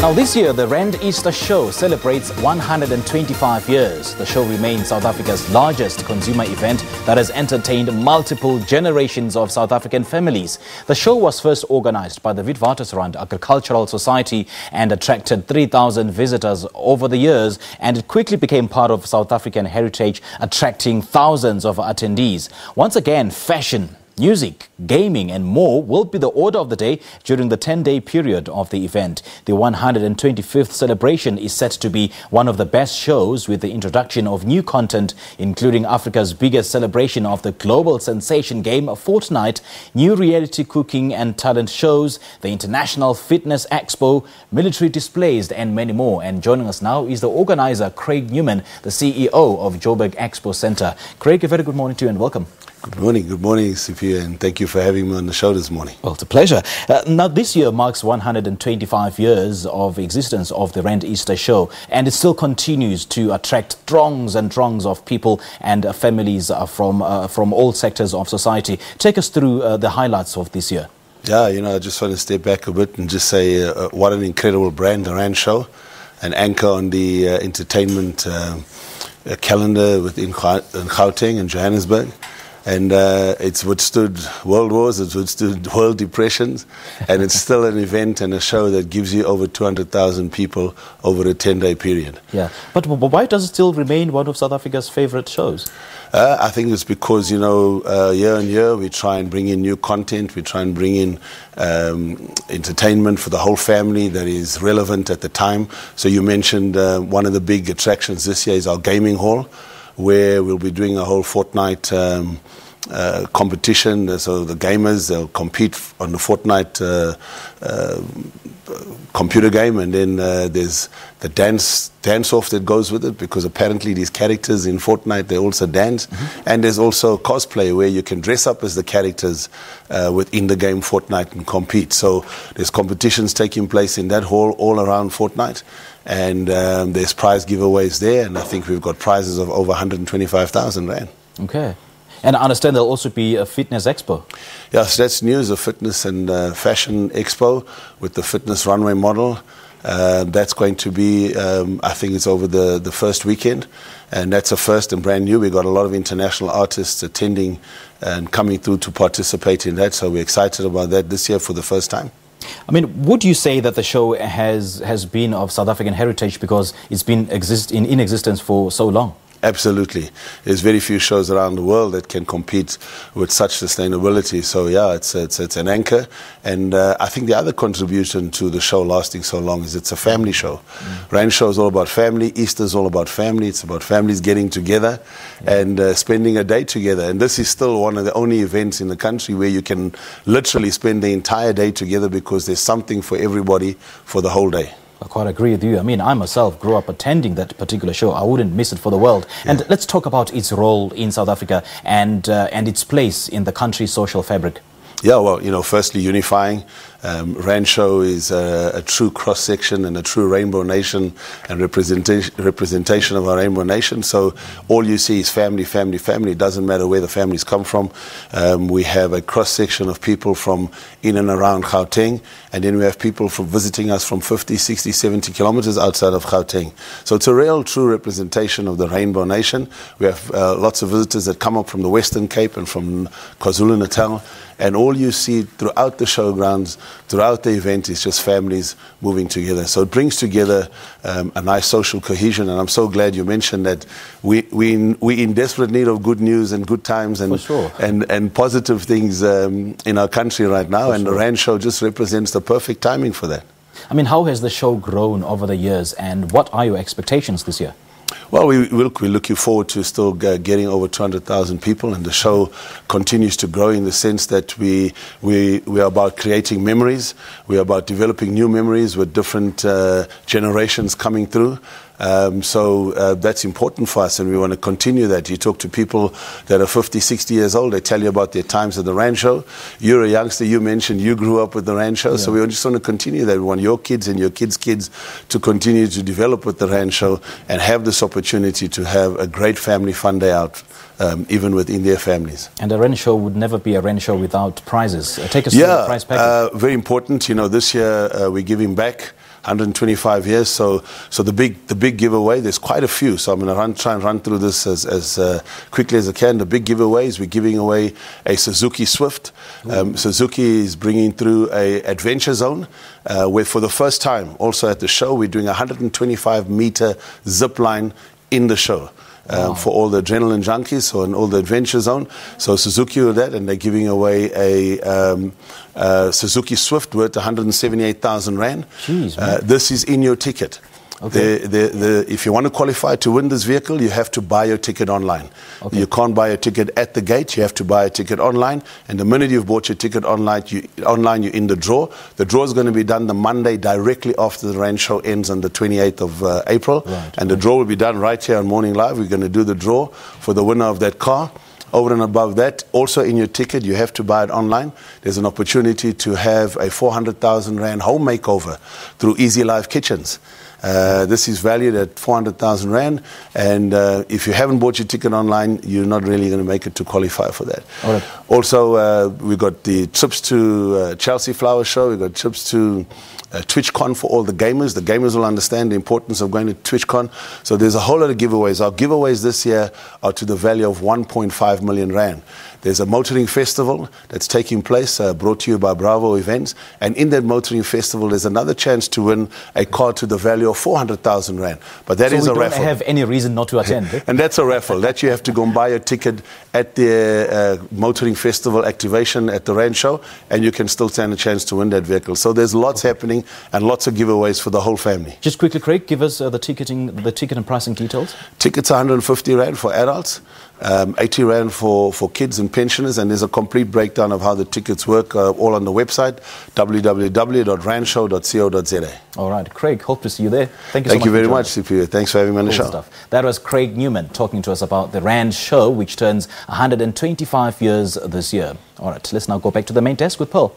Now this year, the years.The show celebrates 125 years. The show remains South Africa's largest consumer event that has entertained multiple generations of South African families. The show was first organized by the Witwatersrand Agricultural Society and attracted 3,000 visitors over the years, and it quickly became part of South African heritage, attracting thousands of attendees. Once again, fashion, music, gaming and more will be the order of the day during the 10-day period of the event. The 125th celebration is set to be one of the best shows, with the introduction of new content, including Africa's biggest celebration of the global sensation game Fortnite, new reality cooking and talent shows, the International Fitness Expo, military displays and many more. And joining us now is the organizer, Craig Newman, the CEO of Joburg Expo Centre. Craig, a very good morning to you and welcome. Good morning, Sophia, and thank you for having me on the show this morning. Well, it's a pleasure. Now, this year marks 125 years of existence of the years.The show, and it still continues to attract throngs and throngs of people and families from all sectors of society. Take us through the highlights of this year. Yeah, I just want to step back a bit and just say what an incredible brand, the Rand Show, an anchor on the entertainment calendar within Gauteng and Johannesburg. And it's withstood world wars, it's withstood world depressions, and it's still an event and a show that gives you over 200,000 people over a 10-day period. Yeah, but why does it still remain one of South Africa's favorite shows? I think it's because, year on year we try and bring in new content, we try and bring in entertainment for the whole family that is relevant at the time. So you mentioned one of the big attractions this year is our gaming hall, where we'll be doing a whole Fortnite competition. So the gamers, they'll compete on the Fortnite computer game, and then there's the dance-off that goes with it, because apparently these characters in Fortnite, they also dance. And there's also cosplay, where you can dress up as the characters within the game Fortnite and compete. So there's competitions taking place in that hall all around Fortnite. And there's prize giveaways there, and I think we've got prizes of over 125,000 Rand. Okay. And I understand there'll also be a Fitness Expo. Yes, that's news, a fitness and fashion expo with the fitness runway model. That's going to be, I think it's over the first weekend, and that's a first and brand new. We've got a lot of international artists attending and coming through to participate in that, so we're excited about that this year for the first time. I mean, would you say that the show has been of South African heritage because it's been in existence for so long? Absolutely. There's very few shows around the world that can compete with such sustainability. So yeah, it's an anchor. And I think the other contribution to the show lasting so long is it's a family show. Rand Show is all about family. Easter is all about family. It's about families getting together and spending a day together. And this is still one of the only events in the country where you can literally spend the entire day together, because there's something for everybody for the whole day. I quite agree with you. I mean, I myself grew up attending that particular show. I wouldn't miss it for the world. Yeah. And let's talk about its role in South Africa and its place in the country's social fabric. Yeah, well, firstly, unifying. Rand Show is a true cross-section and a true rainbow nation and representation of our rainbow nation. So all you see is family, family, family. It doesn't matter where the families come from. We have a cross-section of people from in and around Gauteng, and then we have people from visiting us from 50, 60, 70 kilometers outside of Gauteng. So it's a real, true representation of the rainbow nation. We have lots of visitors that come up from the Western Cape and from KwaZulu-Natal. And all you see throughout the showgrounds, throughout the event, is just families moving together. So it brings together a nice social cohesion. And I'm so glad you mentioned that we're in desperate need of good news and good times and and positive things in our country right now. And the Rand Show just represents the perfect timing for that. I mean, how has the show grown over the years, and what are your expectations this year? Well, we're looking forward to still getting over 200,000 people, and the show continues to grow in the sense that we are about creating memories. We're about developing new memories with different generations coming through. So that's important for us, and we want to continue that. You talk to people that are 50, 60 years old, they tell you about their times at the Rand Show. You're a youngster, you mentioned you grew up with the Rand Show, so we just want to continue that. We want your kids and your kids' kids to continue to develop with the Rand Show and have this opportunity to have a great family fun day out, even within their families. And a Rand Show would never be a Rand Show without prizes. Take us through the prize package. Very important. This year we're giving back 125 years. So the big giveaway, there's quite a few. So I'm going to try and run through this as quickly as I can. The big giveaway is we're giving away a Suzuki Swift. Suzuki is bringing through a adventure zone where for the first time, also at the show, we're doing a 125-meter zip line in the show. For all the adrenaline junkies, and all the adventure zone. So Suzuki with that, and they're giving away a Suzuki Swift worth 178,000 Rand. Jeez, this is in your ticket. Okay. If you want to qualify to win this vehicle, you have to buy your ticket online. Okay. You can't buy a ticket at the gate. You have to buy a ticket online. And the minute you've bought your ticket online, you're in the draw. The draw is going to be done the Monday directly after the Rand show ends on the 28th of April. Right, and the draw will be done right here on Morning Live. We're going to do the draw for the winner of that car. Over and above that, also in your ticket, you have to buy it online. There's an opportunity to have a 400,000 Rand home makeover through Easy Life Kitchens. This is valued at 400,000 Rand, and if you haven't bought your ticket online, you're not really going to make it to qualify for that. All right. Also, we've got the trips to Chelsea Flower Show, we've got trips to TwitchCon for all the gamers. The gamers will understand the importance of going to TwitchCon. So there's a whole lot of giveaways. Our giveaways this year are to the value of 1.5 million Rand. There's a motoring festival that's taking place, brought to you by Bravo Events. And in that motoring festival, there's another chance to win a car to the value of 400,000 Rand. But that is a raffle. So we don't have any reason not to attend. Eh? And that's a raffle. That you have to go and buy a ticket at the motoring festival activation at the Rand show, and you can still stand a chance to win that vehicle. So there's lots happening and lots of giveaways for the whole family. Just quickly, Craig, give us the ticket and pricing details. Tickets are 150 Rand for adults, 80 Rand for kids and pensioners, and there's a complete breakdown of how the tickets work all on the website, www.randshow.co.za. All right, Craig, hope to see you there. Thank you so much. Thank you very much, CPU. Thanks for having me on the show. Stuff. That was Craig Newman talking to us about the Rand show, which turns 125 years this year. All right, let's now go back to the main desk with Pearl.